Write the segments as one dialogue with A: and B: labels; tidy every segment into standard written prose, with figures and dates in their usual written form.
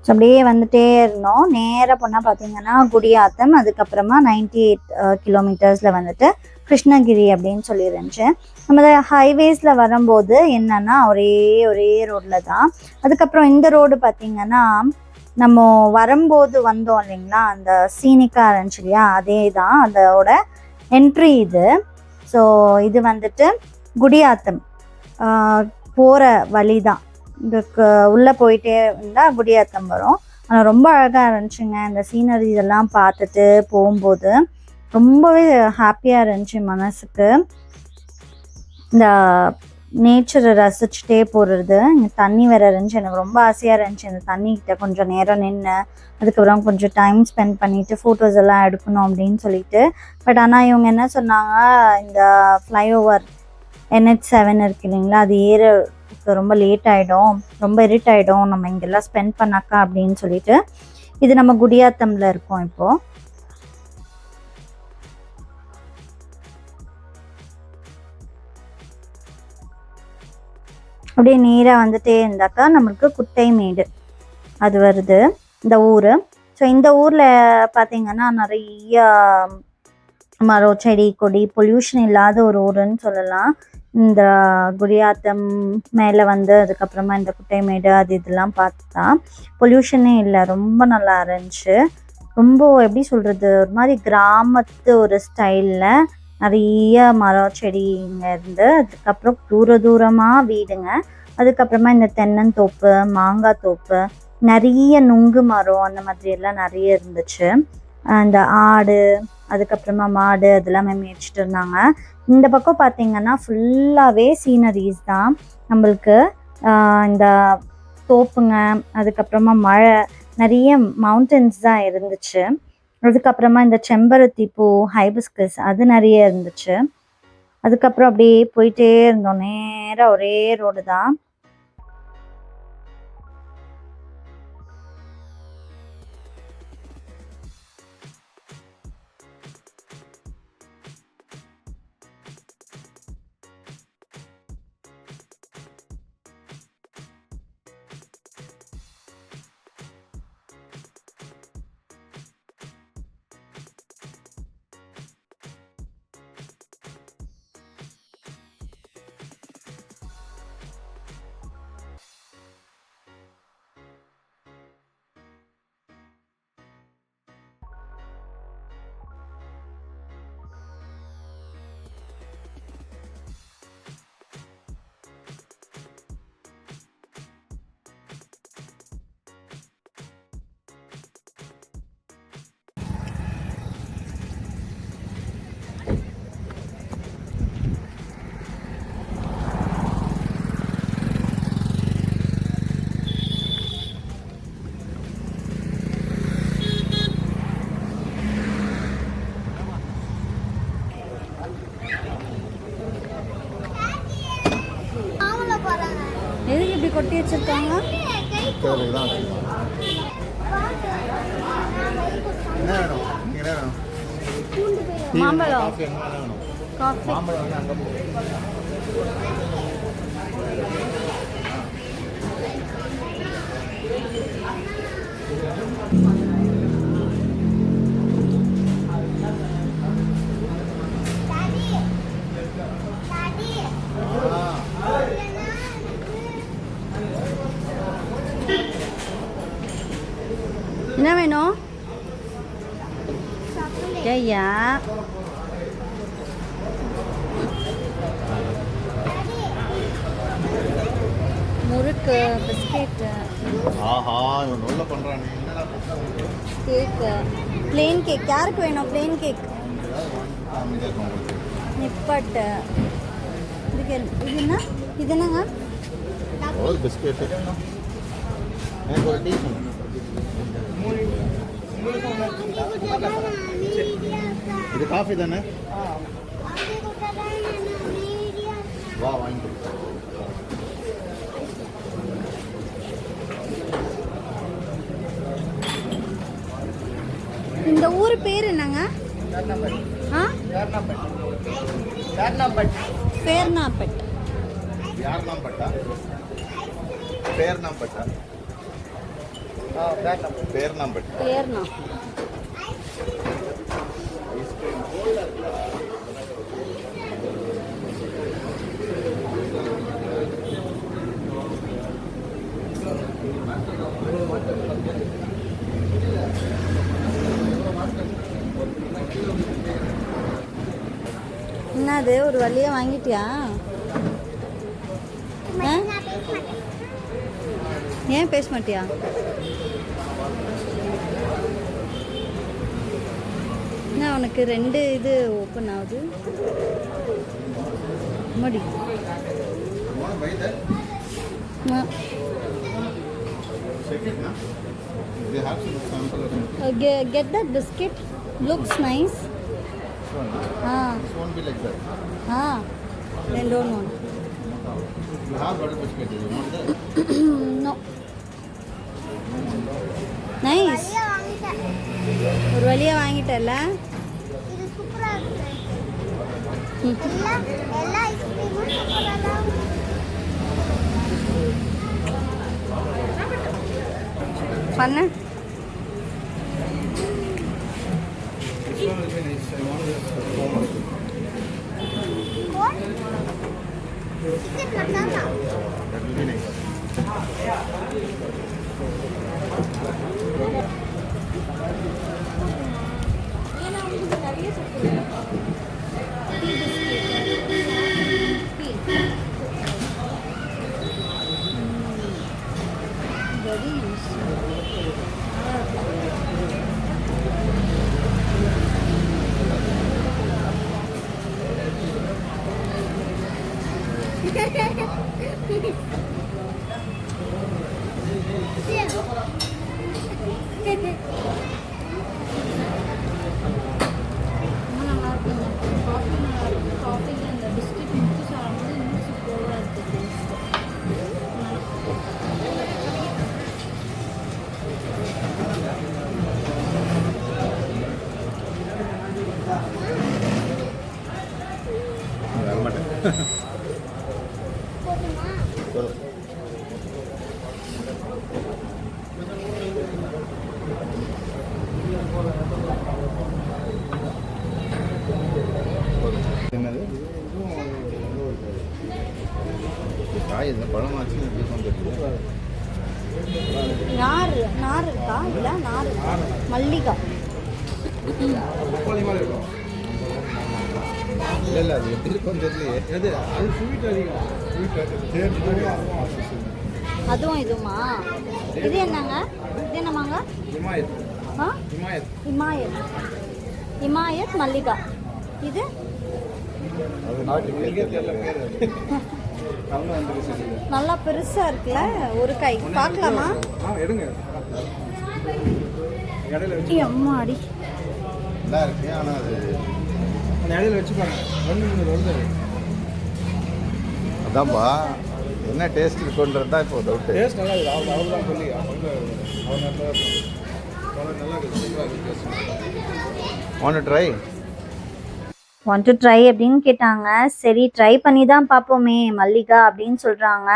A: So அப்படியே வந்துட்டே இருந்தோம். நேராக போனால் பார்த்தீங்கன்னா குடியாத்தம், அதுக்கப்புறமா 98 கிலோமீட்டர்ஸில் வந்துட்டு கிருஷ்ணகிரி அப்படின்னு சொல்லி இருந்துச்சு. நம்ம ஹைவேஸில் வரும்போது என்னன்னா ஒரே ரோடில் தான். அதுக்கப்புறம் இந்த ரோடு பார்த்திங்கன்னா நம்ம வரும்போது வந்தோம் இல்லைங்களா, அந்த சீனிக்கா இருந்துச்சு இல்லையா, அதே தான் அதோட என்ட்ரி இது. ஸோ இது வந்துட்டு குடியாத்தம் போகிற வழி தான். இதுக்கு உள்ளே போயிட்டே இருந்தால் குடியாத்தம் வரும். ஆனால் ரொம்ப அழகாக இருந்துச்சுங்க. இந்த சீனரி இதெல்லாம் பார்த்துட்டு போகும்போது ரொம்பவே ஹாப்பியாக இருந்துச்சு மனசுக்கு. இந்த நேச்சரை ரசிச்சுட்டே போகிறது. இங்கே தண்ணி வேறு இருந்துச்சு. எனக்கு ரொம்ப ஆசையாக இருந்துச்சு இந்த தண்ணிக்கிட்ட கொஞ்சம் நேரம் நின்று அதுக்கப்புறம் கொஞ்சம் டைம் ஸ்பெண்ட் பண்ணிவிட்டு ஃபோட்டோஸ் எல்லாம் எடுக்கணும் அப்படின்னு சொல்லிட்டு. பட் ஆனால் இவங்க என்ன சொன்னாங்க, இந்த ஃப்ளைஓவர் NH7 இருக்கு இல்லைங்களா, அது ஏறதுக்கு ரொம்ப லேட் ஆகிடும், ரொம்ப இருட் ஆகிடும் நம்ம இங்கெல்லாம் ஸ்பெண்ட் பண்ணாக்கா அப்படின்னு சொல்லிட்டு. இது நம்ம குடியாத்தமில் இருக்கோம் இப்போது. அப்படியே நேராக வந்துட்டே இருந்தாக்கா நம்மளுக்கு குட்டைமேடு அது வருது இந்த ஊர். ஸோ இந்த ஊரில் பார்த்திங்கன்னா நிறைய மரம் செடி கொடி, பொல்யூஷன் இல்லாத ஒரு ஊருன்னு சொல்லலாம். இந்த குடியாத்தம் மேலே வந்து அதுக்கப்புறமா இந்த குட்டைமேடு அது இதெல்லாம் பார்த்தா பொல்யூஷனே இல்லை, ரொம்ப நல்லா இருந்துச்சு. ரொம்ப எப்படி சொல்கிறது, ஒரு மாதிரி கிராமத்து ஒரு ஸ்டைலில் நிறைய மரம் செடி இங்கே இருந்து, அதுக்கப்புறம் தூரமாக வீடுங்க. அதுக்கப்புறமா இந்த தென்னந்தோப்பு, மாங்காய் தோப்பு, நிறைய நுங்கு மரம் அந்த மாதிரியெல்லாம் நிறைய இருந்துச்சு. அந்த ஆடு அதுக்கப்புறமா மாடு அதெல்லாமே மேய்ச்சிட்டு இருந்தாங்க. இந்த பக்கம் பார்த்திங்கன்னா ஃபுல்லாகவே சீனரிஸ் தான் நம்மளுக்கு. இந்த தோப்புங்க, அதுக்கப்புறமா மழை, நிறைய மவுண்டன்ஸ் தான் இருந்துச்சு. அதுக்கப்புறமா இந்த செம்பருத்தி பூ, ஹைபிஸ்கஸ் அது நிறைய இருந்துச்சு. அதுக்கப்புறம் அப்படியே போயிட்டே இருந்தோம். நேராக ஒரே ரோடு தான். எதுக்கு இப்படி கொட்டி வச்சிருக்காங்க? மாம்பழம், காஃபி. என்ன வேணும்? ஐயா முறுக்கு, பிஸ்கெட்டு, கேக்கு, பிளெயின் கேக். யாருக்கு வேணும் பிளெயின் கேக்? நிப்பட்டு. இதுக்கு இது என்ன? இது என்னங்க?
B: பிஸ்கெட்டு. இது காஃபி தானே? வா வாங்கி.
A: இந்த ஊர் பேர் என்னங்க? பேர்னாம்பட்.
B: யார்னாம்பட்டா? பேர்னாம்பட்டா. பேர் நம்பர்
A: பேர்னா என்னது ஒரு வழியா வாங்கிட்டியா? ஏன் பேச மாட்டியா? என்ன உனக்கு 2 இது ஓப்பன் ஆகுது மடி? Get that biscuit. Looks nice.
B: This won't be like that.
A: Then don't want.
B: You have butter biscuit. You want that?
A: No. Nice. ஒரு வழியா வாங்கிட்டல.
C: இது சூப்பரா இருக்கு. எல்லா ஐஸ்கிரீமும் சூப்பரா இருக்கு.
A: பண்ணு.
B: This one will be nice. I want this foam also.
C: Chicken masala.
B: That will be nice. என்னது காய் இது பழமாச்சு எப்படி வந்துருக்கு?
A: நார் இருக்கா? இல்ல நார் இருக்கா? மல்லிகா.
B: இல்லை அது எப்படி இருக்கும் தெரியலையே. எது அது ஸ்வீட் அதிகம்.
A: அதுவும் இதுமா? இது என்னங்க? இது என்னமாங்க?
B: ஹிமாயத்.
A: ஹிமாயத் மல்லிகா. இது
B: அது நாட்டு தெரியல பேர். அவங்க வந்து சொல்லுங்க.
A: நல்லா பெருசா இருக்குல்ல? ஒரு கை பார்க்கலாமா?
B: எடுங்க. இடையில வச்சு
A: அம்மாடி
B: நல்லா இருக்கு. ஆனால் அது
D: அந்த இடையில வச்சு பாருங்க. 1 வருது.
B: அதான்பா என்ன டேஸ்ட் இருக்குன்றது தான் இப்போ டவுட்டு.
D: டேஸ்ட் நல்லா இருக்குது. அவர் தான் சொல்லி அவர் நல்லா இருக்குது. சூப்பராக இருக்குது taste.
B: Want to try?
A: Want to try அப்படின்னு கேட்டாங்க. சரி ட்ரை பண்ணி தான் பார்ப்போமே மல்லிகா அப்படின்னு சொல்கிறாங்க.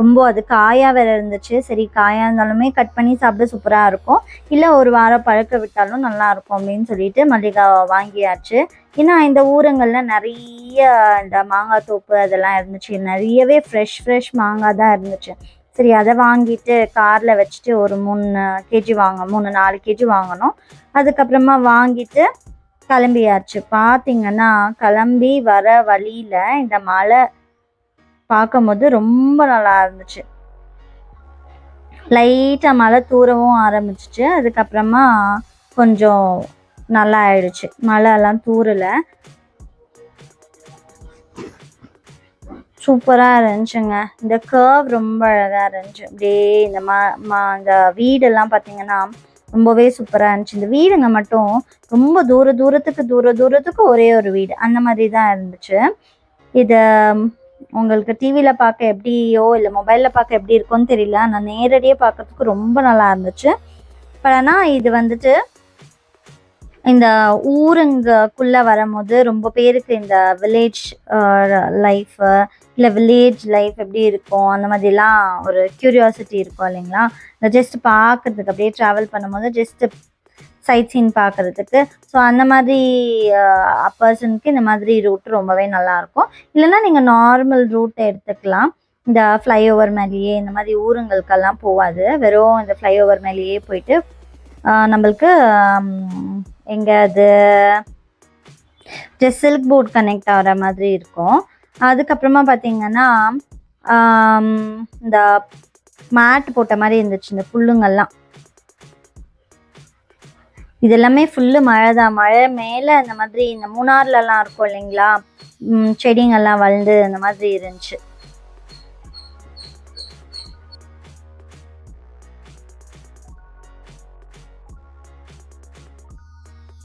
A: ரொம்ப அது காயாக வேறு இருந்துச்சு. சரி காயாக இருந்தாலுமே கட் பண்ணி சாப்பிட சூப்பராக இருக்கும், இல்லை ஒரு வாரம் பழக்க விட்டாலும் நல்லாயிருக்கும் அப்படின்னு சொல்லிட்டு மல்லிகாவை வாங்கியாச்சு. ஏன்னா இந்த ஊருங்களில் நிறைய இந்த மாங்காய் தோப்பு அதெல்லாம் இருந்துச்சு. நிறையவே ஃப்ரெஷ் மாங்காய் தான் இருந்துச்சு. சரி அதை வாங்கிட்டு காரில் வச்சுட்டு ஒரு 3 கேஜி 3-4 கேஜி வாங்கினோம். அதுக்கப்புறமா வாங்கிட்டு கிளம்பியாச்சு. பார்த்தீங்கன்னா கிளம்பி வர வழியில் இந்த மலை பார்க்கும்போது ரொம்ப நல்லா இருந்துச்சு. லைட்டாக மழை தூரவும் ஆரம்பிச்சிச்சு. அதுக்கப்புறமா கொஞ்சம் நல்லா ஆயிடுச்சு. மழைலாம் தூரலை. சூப்பராக இருந்துச்சுங்க. இந்த கர்வ் ரொம்ப அழகாக இருந்துச்சு. அப்படியே இந்த இந்த வீடெல்லாம் பார்த்தீங்கன்னா ரொம்பவே சூப்பராக இருந்துச்சு. இந்த வீடுங்க மட்டும் ரொம்ப தூரத்துக்கு ஒரே ஒரு வீடு அந்த மாதிரி தான் இருந்துச்சு. இதை உங்களுக்கு டிவியில் பார்க்க எப்படியோ இல்லை மொபைலில் பார்க்க எப்படி இருக்கும்னு தெரியல. நான் நேரடியாக பார்க்கறதுக்கு ரொம்ப நல்லா இருந்துச்சு. பட் ஆனால் இது வந்துட்டு இந்த ஊருங்குள்ளே வரும்போது ரொம்ப பேருக்கு இந்த வில்லேஜ் லைஃபு இல்லை வில்லேஜ் லைஃப் எப்படி இருக்கும் அந்த மாதிரிலாம் ஒரு க்யூரியாசிட்டி இருக்கும் இல்லைங்களா. இந்த ஜஸ்ட் பார்க்குறதுக்கு அப்படியே ட்ராவல் பண்ணும்போது ஜஸ்ட்டு சைட் சீன் பார்க்குறதுக்கு. ஸோ அந்த மாதிரி பர்சனுக்கு இந்த மாதிரி ரூட் ரொம்பவே நல்லாயிருக்கும். இல்லைன்னா நீங்கள் நார்மல் ரூட்டை எடுத்துக்கலாம். இந்த ஃப்ளைஓவர் மேலேயே இந்த மாதிரி ஊருங்களுக்கெல்லாம் போகாது, வெறும் இந்த ஃப்ளைஓவர் மேலேயே போயிட்டு நம்மளுக்கு எங்கே அது ஜஸ்ட் சில்க் போர்ட் கனெக்ட் ஆகிற மாதிரி இருக்கும். அதுக்கப்புறமா பார்த்தீங்கன்னா இந்த மேட் போட்ட மாதிரி இருந்துச்சு இந்த புல்லுங்கள்லாம். இது எல்லாமே ஃபுல்லு மழை தான். மழை மேலே இந்த மாதிரி இந்த மூணார்லலாம் இருக்கும் இல்லைங்களா, செடிங்கள்லாம் வளர்ந்து அந்த மாதிரி இருந்துச்சு.